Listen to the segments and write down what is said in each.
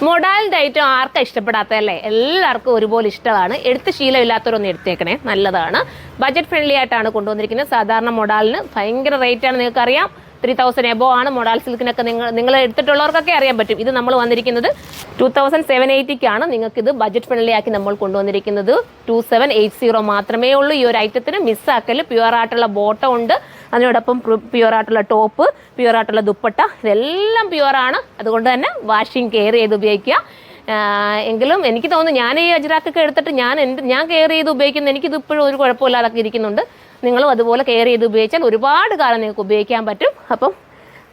മൊഡാലിൻ്റെ item ആർക്കാണ് ഇഷ്ടപ്പെടാത്തതല്ലേ? എല്ലാവർക്കും ഒരുപോലെ ഇഷ്ടമാണ്. എടുത്ത് ശീലമില്ലാത്തവരൊന്നും എടുത്തേക്കണേ, നല്ലതാണ്. ബഡ്ജറ്റ് ഫ്രണ്ട്ലി ആയിട്ടാണ് കൊണ്ടുവന്നിരിക്കുന്നത്. സാധാരണ മൊഡാലിന് ഭയങ്കര റേറ്റാണ്, നിങ്ങൾക്കറിയാം. 3000 എബോ ആണ് മൊഡാൽ സിൽക്കിനൊക്കെ. നിങ്ങൾ എടുത്തിട്ടുള്ളവർക്കൊക്കെ അറിയാൻ പറ്റും. ഇത് നമ്മൾ വന്നിരിക്കുന്നത് 2780-ക്കാണ്. നിങ്ങൾക്കിത് ബഡ്ജറ്റ് ഫ്രണ്ട്ലി ആക്കി നമ്മൾ കൊണ്ടുവന്നിരിക്കുന്നത് 2780 മാത്രമേ ഉള്ളൂ. ഈ ഒരു ഐറ്റത്തിന് മിസ്സാക്കൽ. പ്യുവർ ആയിട്ടുള്ള ബോട്ടം ഉണ്ട്, അതിനോടൊപ്പം പ്യുവർ ആയിട്ടുള്ള ടോപ്പ്, പ്യുവർ ആയിട്ടുള്ള ദുപ്പട്ട, ഇതെല്ലാം പ്യുവറാണ്. അതുകൊണ്ട് തന്നെ വാഷിംഗ് കെയർ ചെയ്ത് ഉപയോഗിക്കുക. എങ്കിലും എനിക്ക് തോന്നുന്നു, ഞാൻ ഈ അജ്രാക്കൊക്കെ എടുത്തിട്ട് ഞാൻ കെയർ ചെയ്ത് ഉപയോഗിക്കുന്നത്, എനിക്കിത് ഇപ്പോഴും ഒരു കുഴപ്പമില്ലാതൊക്കെ ഇരിക്കുന്നുണ്ട്. നിങ്ങളും അതുപോലെ കെയർ ചെയ്ത് ഉപയോഗിച്ചാൽ ഒരുപാട് കാലം നിങ്ങൾക്ക് ഉപയോഗിക്കാൻ പറ്റും. അപ്പം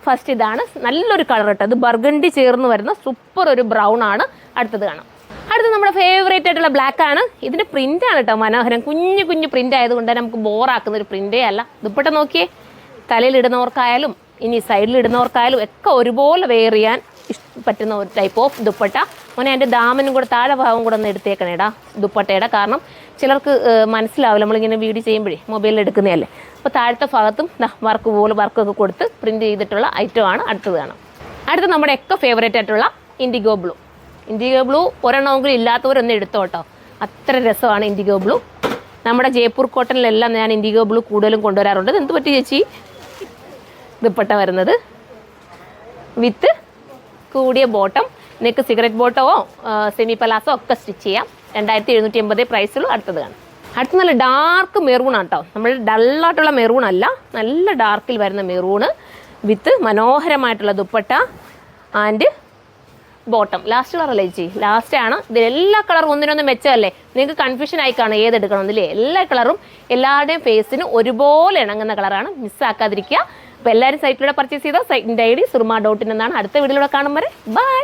ഫസ്റ്റ് ഇതാണ് നല്ലൊരു കളർ കേട്ടോ. ഇത് ബർഗണ്ടി ചേർന്ന് വരുന്ന സൂപ്പർ ഒരു ബ്രൗൺ ആണ്. അടുത്തത് കാണാം. അടുത്തത് നമ്മുടെ ഫേവറേറ്റ് ആയിട്ടുള്ള ബ്ലാക്ക് ആണ്. ഇതിൻ്റെ പ്രിൻ്റാണ് കേട്ടോ മനോഹരം. കുഞ്ഞു കുഞ്ഞു പ്രിൻ്റ് ആയതുകൊണ്ട് നമുക്ക് ബോറാക്കുന്ന ഒരു പ്രിൻ്റേ അല്ല. ദുപ്പട്ട നോക്കിയേ, തലയിലിടുന്നവർക്കായാലും ഇനി സൈഡിലിടുന്നവർക്കായാലും ഒക്കെ ഒരുപോലെ വെയർ ചെയ്യാൻ പറ്റുന്ന ഒരു ടൈപ്പ് ഓഫ് ദുപ്പട്ട. മോനെ അതിൻ്റെ ദാമനും കൂടെ താഴെ ഭാഗം കൂടെ ഒന്ന് എടുത്തേക്കണേടാ ദുപ്പട്ടയുടെ. കാരണം ചിലർക്ക് മനസ്സിലാവില്ല, നമ്മളിങ്ങനെ വീഡിയോ ചെയ്യുമ്പോഴേ മൊബൈലിൽ എടുക്കുന്നതല്ലേ. അപ്പോൾ താഴത്തെ ഭാഗത്തും വർക്കൊക്കെ കൊടുത്ത് പ്രിൻറ്റ് ചെയ്തിട്ടുള്ള ഐറ്റമാണ്. അടുത്തത് കാണാം. അടുത്ത നമ്മുടെ ഒക്കെ ഫേവറേറ്റ് ആയിട്ടുള്ള ഇൻഡിഗോ ബ്ലൂ. ഇൻഡിഗോ ബ്ലൂ ഒരെണ്ണമെങ്കിലും ഇല്ലാത്തവരൊന്നും എടുത്തോ കേട്ടോ, അത്ര രസമാണ് ഇൻഡിഗോ ബ്ലൂ. നമ്മുടെ ജയ്പൂർ കോട്ടണിലെല്ലാം ഞാൻ ഇൻഡിഗോ ബ്ലൂ കൂടുതലും കൊണ്ടുവരാറുണ്ട്. എന്ത് പറ്റി ചേച്ചി? ദുപ്പട്ട വരുന്നത് വിത്ത് കൂടിയ ബോട്ടം, നെക്ക് സിഗരറ്റ് ബോട്ടമോ സെമി പലാസോ ഒക്കെ സ്റ്റിച്ച് ചെയ്യാം. 2780 പ്രൈസുള്ളൂ. അടുത്തത് കാണാം. അടുത്ത നല്ല ഡാർക്ക് മെറൂണാണ് കേട്ടോ. നമ്മൾ ഡള്ളായിട്ടുള്ള മെറൂൺ അല്ല, നല്ല ഡാർക്കിൽ വരുന്ന മെറൂണ് വിത്ത് മനോഹരമായിട്ടുള്ള ദുപ്പട്ട ആൻഡ് ബോട്ടം. ലാസ്റ്റ് കളറല്ലേ ചേച്ചി? ലാസ്റ്റ് ആണ്. ഇതിലെല്ലാ കളറും ഒന്നിനൊന്നും മെച്ചമല്ലേ? നിങ്ങൾക്ക് കൺഫ്യൂഷൻ ആയി കാണും ഏതെടുക്കണമെന്നില്ലേ? എല്ലാ കളറും എല്ലാവരുടെയും ഫേസിന് ഒരുപോലെ ഇണങ്ങുന്ന കളറാണ്. മിസ്സാക്കാതിരിക്കുക. അപ്പോൾ എല്ലാവരും സൈറ്റിലൂടെ പർച്ചേസ് ചെയ്താൽ സൈറ്റിൻ്റെ ID surma.in എന്നാണ്. അടുത്ത വീഡിയോയിലൂടെ കാണും വരെ ബൈ.